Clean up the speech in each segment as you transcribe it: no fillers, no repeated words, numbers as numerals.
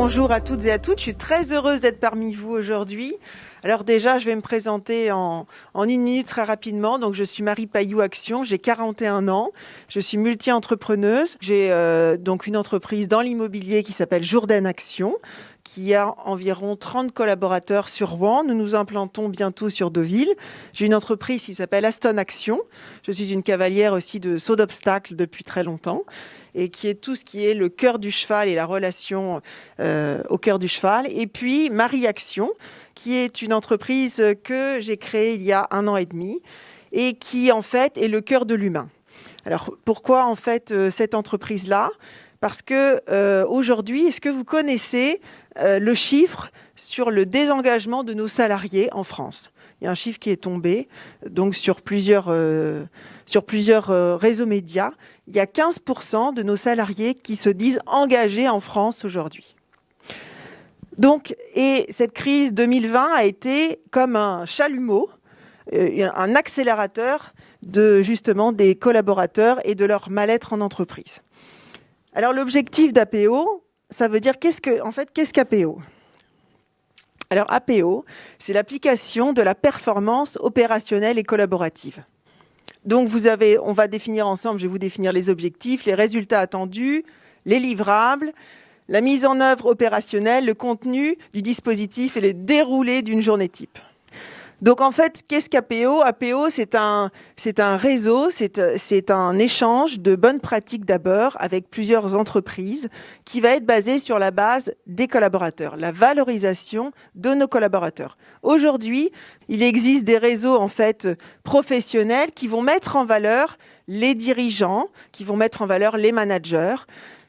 Bonjour à toutes et à toutes, je suis très heureuse d'être parmi vous aujourd'hui. Alors déjà, je vais me présenter en une minute très rapidement. Donc, je suis Marie Paillou Action, j'ai 41 ans, je suis multi-entrepreneuse. J'ai donc une entreprise dans l'immobilier qui s'appelle Jourdain Action, qui a environ 30 collaborateurs sur Rouen. Nous nous implantons bientôt sur Deauville. J'ai une entreprise qui s'appelle Aston Action. Je suis une cavalière aussi de saut d'obstacles depuis très longtemps et qui est tout ce qui est le cœur du cheval et la relation au cœur du cheval. Et puis Marie Action, qui est une entreprise que j'ai créée il y a 1 an et demi et qui en fait est le cœur de l'humain. Alors pourquoi en fait cette entreprise-là ? Parce que aujourd'hui, est-ce que vous connaissez le chiffre sur le désengagement de nos salariés en France ? Il y a un chiffre qui est tombé donc sur plusieurs réseaux médias. Il y a 15% de nos salariés qui se disent engagés en France aujourd'hui. Donc, et cette crise 2020 a été comme un chalumeau, un accélérateur de justement des collaborateurs et de leur mal-être en entreprise. Alors l'objectif d'APO, ça veut dire qu'est-ce qu'APO ? Alors APO, c'est l'application de la performance opérationnelle et collaborative. Donc on va définir ensemble, je vais vous définir les objectifs, les résultats attendus, les livrables, la mise en œuvre opérationnelle, le contenu du dispositif et le déroulé d'une journée type. Donc en fait, qu'est-ce qu'APO ? APO, c'est un réseau, c'est un échange de bonnes pratiques d'abord avec plusieurs entreprises qui va être basé sur la base des collaborateurs, la valorisation de nos collaborateurs. Aujourd'hui, il existe des réseaux en fait professionnels qui vont mettre en valeur les dirigeants, qui vont mettre en valeur les managers.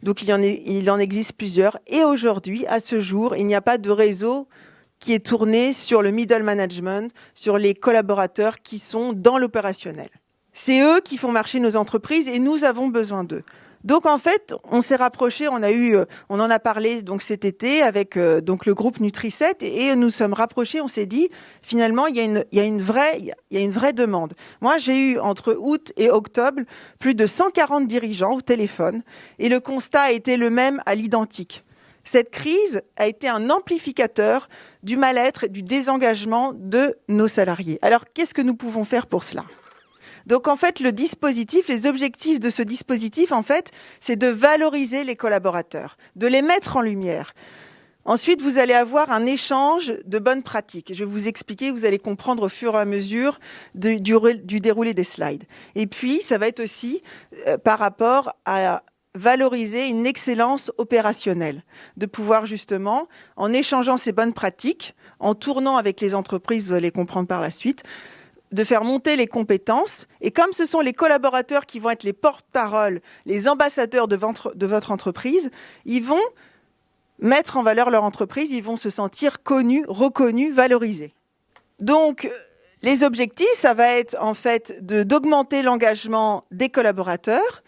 Donc il en existe plusieurs. Et aujourd'hui, à ce jour, il n'y a pas de réseau qui est tourné sur le middle management, sur les collaborateurs qui sont dans l'opérationnel. C'est eux qui font marcher nos entreprises et nous avons besoin d'eux. Donc en fait, on s'est rapproché, on en a parlé donc cet été avec donc le groupe Nutri7 et nous sommes rapprochés, on s'est dit finalement il y a une vraie demande. Moi, j'ai eu entre août et octobre plus de 140 dirigeants au téléphone et le constat a été le même à l'identique. Cette crise a été un amplificateur du mal-être et du désengagement de nos salariés. Alors, qu'est-ce que nous pouvons faire pour cela ? Donc, en fait, les objectifs de ce dispositif, en fait, c'est de valoriser les collaborateurs, de les mettre en lumière. Ensuite, vous allez avoir un échange de bonnes pratiques. Je vais vous expliquer, vous allez comprendre au fur et à mesure du déroulé des slides. Et puis, ça va être aussi par rapport à valoriser une excellence opérationnelle, de pouvoir justement, en échangeant ces bonnes pratiques, en tournant avec les entreprises, vous allez comprendre par la suite, de faire monter les compétences. Et comme ce sont les collaborateurs qui vont être les porte-parole, les ambassadeurs de votre entreprise, ils vont mettre en valeur leur entreprise, ils vont se sentir connus, reconnus, valorisés. Donc, les objectifs, ça va être en fait d'augmenter l'engagement des collaborateurs,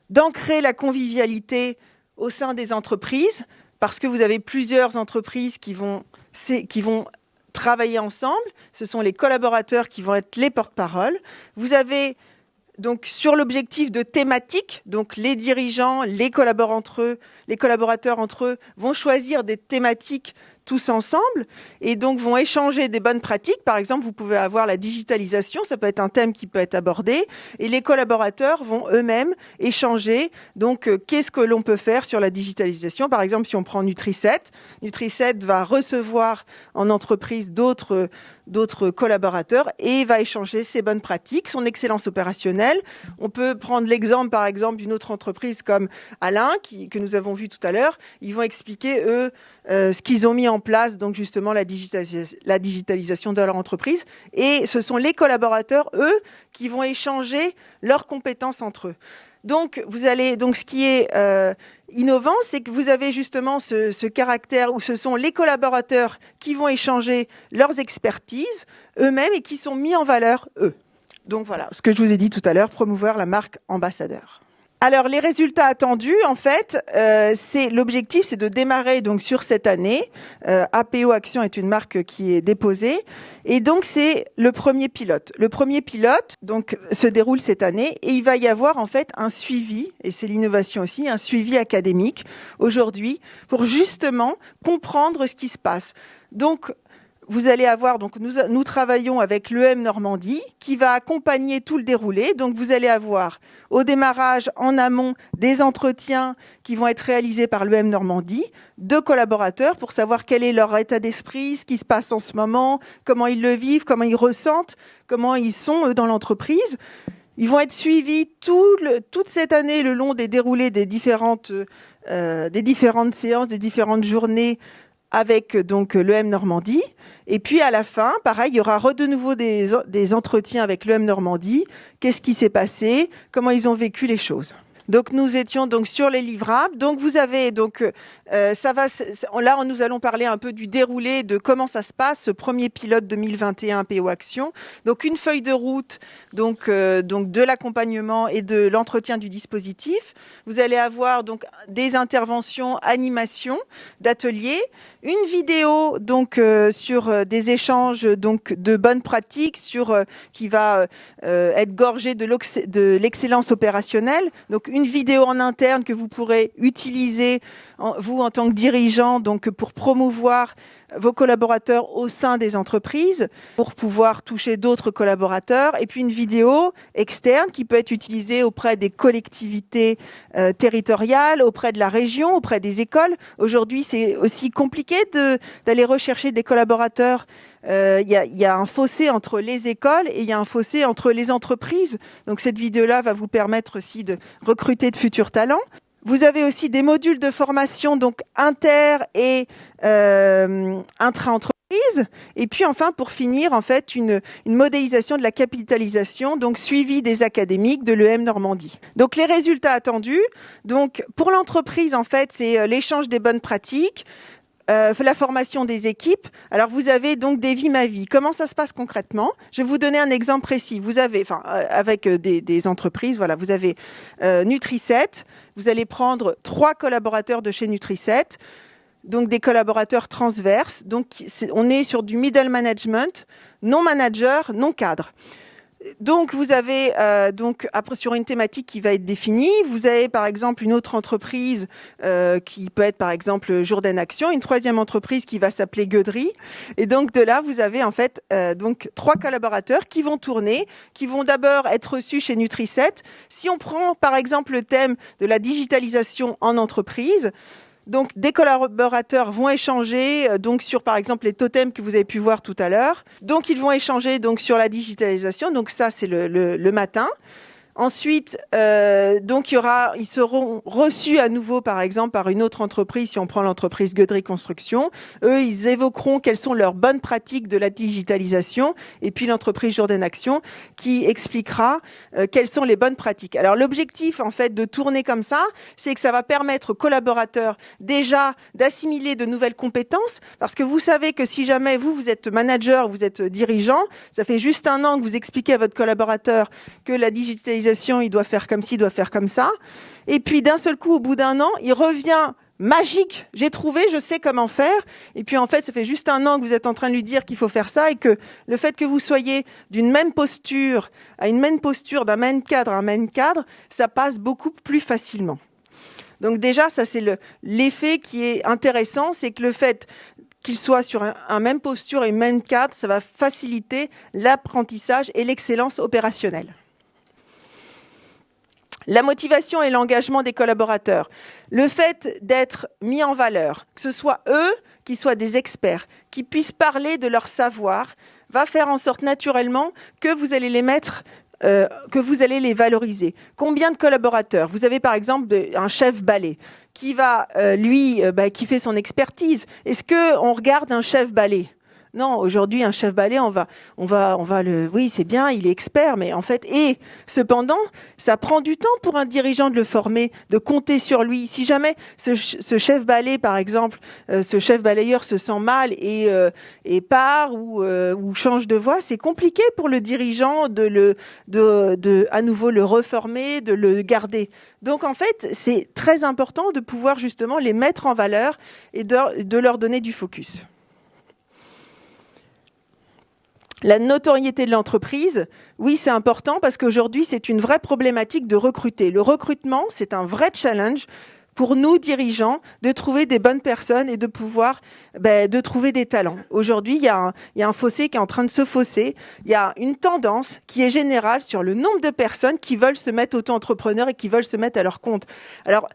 d'ancrer la convivialité au sein des entreprises, parce que vous avez plusieurs entreprises qui vont travailler ensemble. Ce sont les collaborateurs qui vont être les porte-parole. Vous avez donc sur l'objectif de thématique, donc les dirigeants, les collaborateurs entre eux vont choisir des thématiques tous ensemble et donc vont échanger des bonnes pratiques. Par exemple, vous pouvez avoir la digitalisation, ça peut être un thème qui peut être abordé et les collaborateurs vont eux-mêmes échanger. Donc, qu'est-ce que l'on peut faire sur la digitalisation ? Par exemple, si on prend Nutri7 va recevoir en entreprise d'autres collaborateurs et va échanger ses bonnes pratiques, son excellence opérationnelle. On peut prendre l'exemple, par exemple, d'une autre entreprise comme Alain, que nous avons vu tout à l'heure. Ils vont expliquer, eux, ce qu'ils ont mis en place, donc justement la digitalisation de leur entreprise. Et ce sont les collaborateurs, eux, qui vont échanger leurs compétences entre eux. Donc, ce qui est innovant, c'est que vous avez justement ce caractère où ce sont les collaborateurs qui vont échanger leurs expertises eux-mêmes et qui sont mis en valeur eux. Donc voilà, ce que je vous ai dit tout à l'heure, promouvoir la marque ambassadeur. Alors, les résultats attendus, en fait, l'objectif, c'est de démarrer donc sur cette année. APO Action est une marque qui est déposée, et donc c'est le premier pilote. Le premier pilote, donc, se déroule cette année, et il va y avoir en fait un suivi, et c'est l'innovation aussi, un suivi académique aujourd'hui pour justement comprendre ce qui se passe. Donc, vous allez avoir, donc nous travaillons avec l'EM Normandie qui va accompagner tout le déroulé. Donc vous allez avoir au démarrage, en amont, des entretiens qui vont être réalisés par l'EM Normandie, 2 collaborateurs pour savoir quel est leur état d'esprit, ce qui se passe en ce moment, comment ils le vivent, comment ils ressentent, comment ils sont eux, dans l'entreprise. Ils vont être suivis toute cette année le long des déroulés des différentes séances, des différentes journées avec donc l'EM Normandie. Et puis à la fin, pareil, il y aura de nouveau des entretiens avec l'EM Normandie. Qu'est-ce qui s'est passé? Comment ils ont vécu les choses? Donc nous étions donc sur les livrables. Donc vous avez donc là nous allons parler un peu du déroulé de comment ça se passe ce premier pilote 2021 PO Action. Donc une feuille de route donc de l'accompagnement et de l'entretien du dispositif. Vous allez avoir donc des interventions, animations d'ateliers, une vidéo donc sur des échanges donc de bonnes pratiques qui va être gorgée de l'excellence opérationnelle. Donc une vidéo en interne que vous pourrez utiliser, vous en tant que dirigeant, donc pour promouvoir vos collaborateurs au sein des entreprises, pour pouvoir toucher d'autres collaborateurs. Et puis une vidéo externe qui peut être utilisée auprès des collectivités territoriales, auprès de la région, auprès des écoles. Aujourd'hui, c'est aussi compliqué d'aller rechercher des collaborateurs. Il y a un fossé entre les écoles et il y a un fossé entre les entreprises. Donc cette vidéo-là va vous permettre aussi de recruter de futurs talents. Vous avez aussi des modules de formation donc inter et intra-entreprise. Et puis enfin, pour finir, en fait, une modélisation de la capitalisation, donc suivi des académiques de l'EM Normandie. Donc les résultats attendus. Donc pour l'entreprise, en fait, c'est l'échange des bonnes pratiques. La formation des équipes. Alors, vous avez donc des vies ma vie. Comment ça se passe concrètement? Je vais vous donner un exemple précis. Vous avez, avec des entreprises, voilà, vous avez Nutri7. Vous allez prendre 3 collaborateurs de chez Nutri7, donc des collaborateurs transverses. Donc, on est sur du middle management, non manager, non cadre. Donc, vous avez après sur une thématique qui va être définie. Vous avez par exemple une autre entreprise qui peut être par exemple Jourdain Action, une troisième entreprise qui va s'appeler Gueuderie. Et donc de là, vous avez en fait donc 3 collaborateurs qui vont tourner, qui vont d'abord être reçus chez Nutri7. Si on prend par exemple le thème de la digitalisation en entreprise. Donc, des collaborateurs vont échanger donc sur, par exemple, les totems que vous avez pu voir tout à l'heure. Donc, ils vont échanger donc sur la digitalisation. Donc, ça, c'est le matin. Ensuite, donc ils seront reçus à nouveau, par exemple, par une autre entreprise. Si on prend l'entreprise Gueuderie Construction, eux, ils évoqueront quelles sont leurs bonnes pratiques de la digitalisation. Et puis l'entreprise Jourdain Action qui expliquera quelles sont les bonnes pratiques. Alors l'objectif, en fait, de tourner comme ça, c'est que ça va permettre aux collaborateurs déjà d'assimiler de nouvelles compétences, parce que vous savez que si jamais vous êtes manager, vous êtes dirigeant, ça fait juste 1 an que vous expliquez à votre collaborateur que la digitalisation, il doit faire comme ci, il doit faire comme ça. Et puis d'un seul coup, au bout d'1 an, il revient magique. J'ai trouvé, je sais comment faire. Et puis en fait, ça fait juste 1 an que vous êtes en train de lui dire qu'il faut faire ça et que le fait que vous soyez d'une même posture à une même posture, d'un même cadre à un même cadre, ça passe beaucoup plus facilement. Donc déjà, ça c'est l'effet qui est intéressant, c'est que le fait qu'il soit sur un même posture et un même cadre, ça va faciliter l'apprentissage et l'excellence opérationnelle. La motivation et l'engagement des collaborateurs. Le fait d'être mis en valeur, que ce soit eux, qui soient des experts, qui puissent parler de leur savoir, va faire en sorte naturellement que vous allez les mettre, que vous allez les valoriser. Combien de collaborateurs? Vous avez par exemple un chef balai qui va, qui fait son expertise. Est-ce qu'on regarde un chef balai? Non, aujourd'hui, un chef balai, oui, c'est bien, il est expert, mais en fait, cependant, ça prend du temps pour un dirigeant de le former, de compter sur lui. Si jamais ce chef balai, par exemple, ce chef balayeur se sent mal et part ou change de voie, c'est compliqué pour le dirigeant de à nouveau le reformer, de le garder. Donc, en fait, c'est très important de pouvoir justement les mettre en valeur et de leur donner du focus. La notoriété de l'entreprise, oui, c'est important parce qu'aujourd'hui, c'est une vraie problématique de recruter. Le recrutement, c'est un vrai challenge pour nous, dirigeants, de trouver des bonnes personnes et de pouvoir de trouver des talents. Aujourd'hui, il y a un fossé qui est en train de se fausser. Il y a une tendance qui est générale sur le nombre de personnes qui veulent se mettre auto-entrepreneurs et qui veulent se mettre à leur compte. Alors,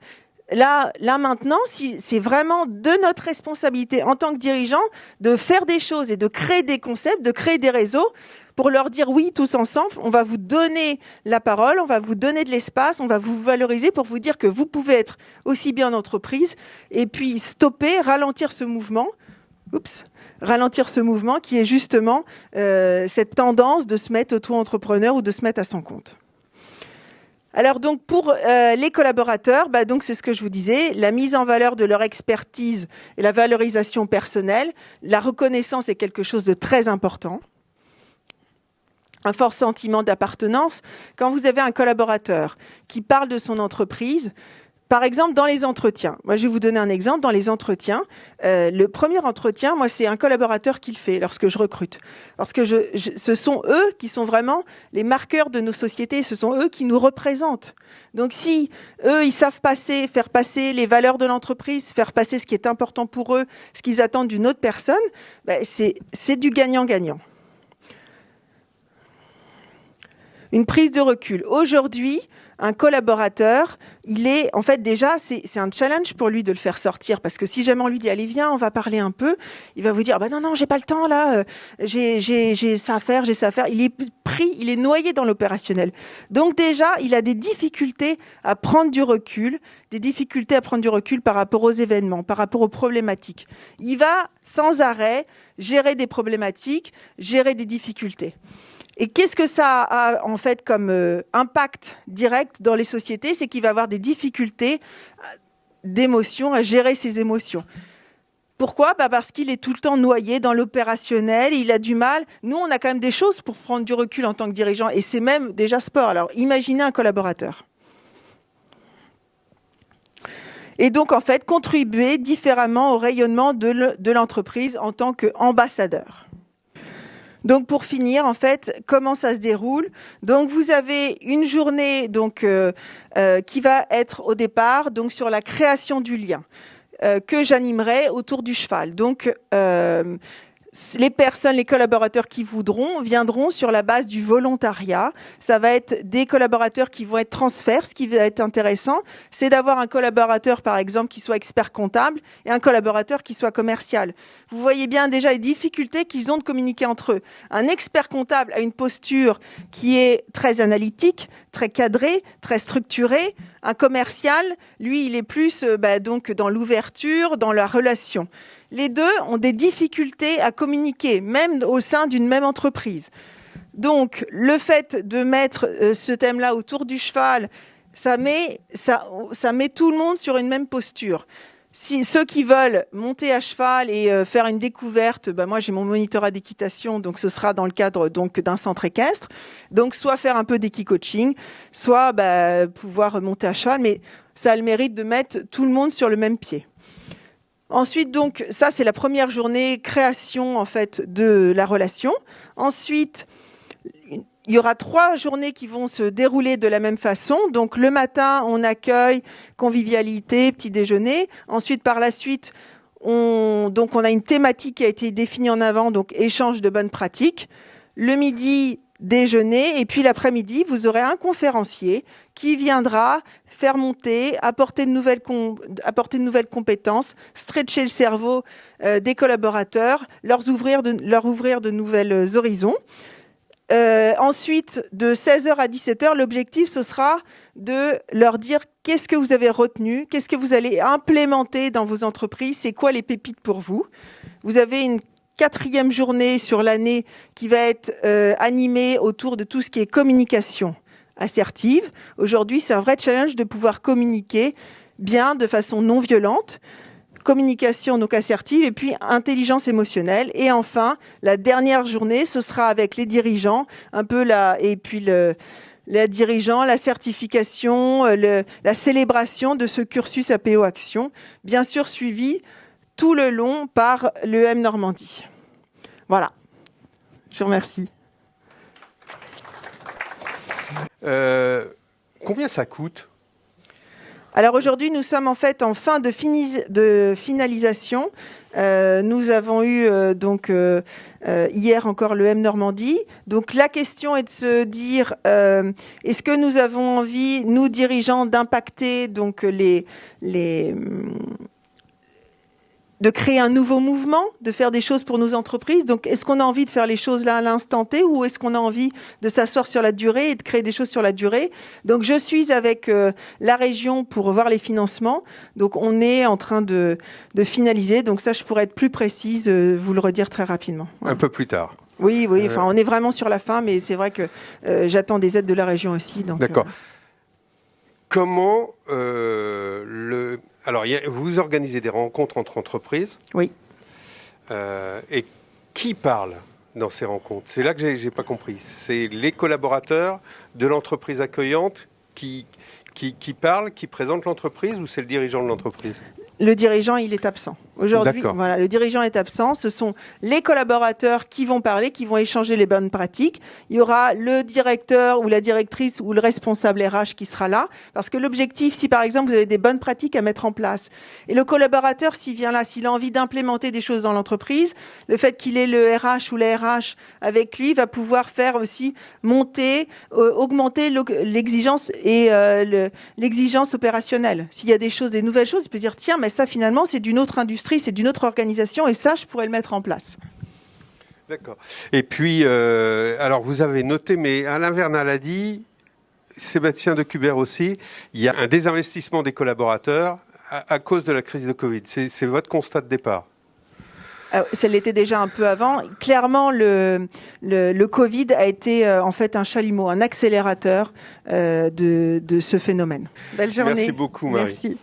Là maintenant, c'est vraiment de notre responsabilité en tant que dirigeants de faire des choses et de créer des concepts, de créer des réseaux pour leur dire oui, tous ensemble, on va vous donner la parole, on va vous donner de l'espace, on va vous valoriser pour vous dire que vous pouvez être aussi bien en entreprise et puis ralentir ce mouvement qui est justement cette tendance de se mettre auto-entrepreneur ou de se mettre à son compte. Alors donc pour les collaborateurs, donc c'est ce que je vous disais, la mise en valeur de leur expertise et la valorisation personnelle, la reconnaissance est quelque chose de très important. Un fort sentiment d'appartenance. Quand vous avez un collaborateur qui parle de son entreprise, par exemple, dans les entretiens, moi je vais vous donner un exemple, dans les entretiens, le premier entretien, moi c'est un collaborateur qui le fait lorsque je recrute. Parce que ce sont eux qui sont vraiment les marqueurs de nos sociétés, ce sont eux qui nous représentent. Donc si eux, ils savent faire passer les valeurs de l'entreprise, faire passer ce qui est important pour eux, ce qu'ils attendent d'une autre personne, c'est du gagnant-gagnant. Une prise de recul. Aujourd'hui, un collaborateur, c'est un challenge pour lui de le faire sortir parce que si jamais on lui dit allez viens, on va parler un peu, il va vous dire non, j'ai pas le temps là, j'ai ça à faire. Il est pris, il est noyé dans l'opérationnel. Donc déjà, il a des difficultés à prendre du recul, par rapport aux événements, par rapport aux problématiques. Il va sans arrêt gérer des problématiques, gérer des difficultés. Et qu'est-ce que ça a en fait comme impact direct dans les sociétés ? C'est qu'il va avoir des difficultés d'émotions, à gérer ses émotions. Pourquoi ? Parce qu'il est tout le temps noyé dans l'opérationnel, il a du mal. Nous, on a quand même des choses pour prendre du recul en tant que dirigeant, et c'est même déjà sport. Alors, imaginez un collaborateur. Et donc, en fait, contribuer différemment au rayonnement de l'entreprise en tant qu'ambassadeur. Donc pour finir, en fait, comment ça se déroule ? Donc vous avez une journée qui va être au départ sur la création du lien que j'animerai autour du cheval. Donc les collaborateurs qui viendront sur la base du volontariat. Ça va être des collaborateurs qui vont être transferts. Ce qui va être intéressant, c'est d'avoir un collaborateur, par exemple, qui soit expert comptable et un collaborateur qui soit commercial. Vous voyez bien déjà les difficultés qu'ils ont de communiquer entre eux. Un expert comptable a une posture qui est très analytique, très cadrée, très structurée. Un commercial, lui, il est plus dans l'ouverture, dans la relation. Les deux ont des difficultés à communiquer, même au sein d'une même entreprise. Donc, le fait de mettre ce thème-là autour du cheval, ça met tout le monde sur une même posture. Si ceux qui veulent monter à cheval et faire une découverte, moi j'ai mon monitorat d'équitation, donc ce sera dans le cadre d'un centre équestre. Donc soit faire un peu d'équi-coaching, soit pouvoir monter à cheval, mais ça a le mérite de mettre tout le monde sur le même pied. Ensuite, donc, ça, c'est la première journée création, en fait, de la relation. Ensuite, il y aura 3 journées qui vont se dérouler de la même façon. Donc, le matin, on accueille, convivialité, petit déjeuner. Ensuite, par la suite, on a une thématique qui a été définie en avant, donc échange de bonnes pratiques. Le midi, déjeuner, et puis l'après-midi, vous aurez un conférencier qui viendra faire monter, apporter de nouvelles compétences, stretcher le cerveau des collaborateurs, leur ouvrir de nouvelles horizons. Ensuite, de 16h à 17h, l'objectif, ce sera de leur dire qu'est-ce que vous avez retenu, qu'est-ce que vous allez implémenter dans vos entreprises, c'est quoi les pépites pour vous. Vous avez une 4e journée sur l'année qui va être animée autour de tout ce qui est communication assertive. Aujourd'hui, c'est un vrai challenge de pouvoir communiquer bien, de façon non violente. Communication donc assertive et puis intelligence émotionnelle. Et enfin, la dernière journée, ce sera avec les dirigeants, les dirigeants, la certification, la célébration de ce cursus APO Action, bien sûr suivi tout le long par l'EM Normandie. Voilà. Je vous remercie. Combien ça coûte ? Alors aujourd'hui, nous sommes en fait en fin de finalisation. Nous avons eu hier encore l'EM Normandie. Donc la question est de se dire est-ce que nous avons envie, nous dirigeants, d'impacter donc de créer un nouveau mouvement, de faire des choses pour nos entreprises. Donc, est-ce qu'on a envie de faire les choses là à l'instant T ou est-ce qu'on a envie de s'asseoir sur la durée et de créer des choses sur la durée ? Donc, je suis avec la région pour voir les financements. Donc, on est en train de finaliser. Donc, ça, je pourrais être plus précise, vous le redire très rapidement. Ouais. Un peu plus tard. Oui. Enfin, on est vraiment sur la fin, mais c'est vrai que j'attends des aides de la région aussi. Donc, d'accord. Comment Alors, vous organisez des rencontres entre entreprises. Oui. Et qui parle dans ces rencontres ? C'est là que j'ai pas compris. C'est les collaborateurs de l'entreprise accueillante qui parlent, qui présentent l'entreprise, ou c'est le dirigeant de l'entreprise ? Le dirigeant, il est absent. Aujourd'hui, voilà, le dirigeant est absent. Ce sont les collaborateurs qui vont parler, qui vont échanger les bonnes pratiques. Il y aura le directeur ou la directrice ou le responsable RH qui sera là. Parce que l'objectif, si par exemple vous avez des bonnes pratiques à mettre en place, et le collaborateur, s'il vient là, s'il a envie d'implémenter des choses dans l'entreprise, le fait qu'il ait le RH ou la RH avec lui va pouvoir faire aussi augmenter l'exigence et l'exigence opérationnelle. S'il y a des nouvelles choses, il peut se dire, tiens, mais ça finalement, c'est d'une autre industrie, c'est d'une autre organisation, et ça, je pourrais le mettre en place. D'accord. Et puis, alors vous avez noté, mais Alain Vernal a dit, Sébastien Decubert aussi, il y a un désinvestissement des collaborateurs à cause de la crise de Covid. C'est votre constat de départ ? Ça l'était déjà un peu avant. Clairement, le Covid a été en fait un chalumeau, un accélérateur de ce phénomène. Belle journée. Merci beaucoup, Marie. Merci.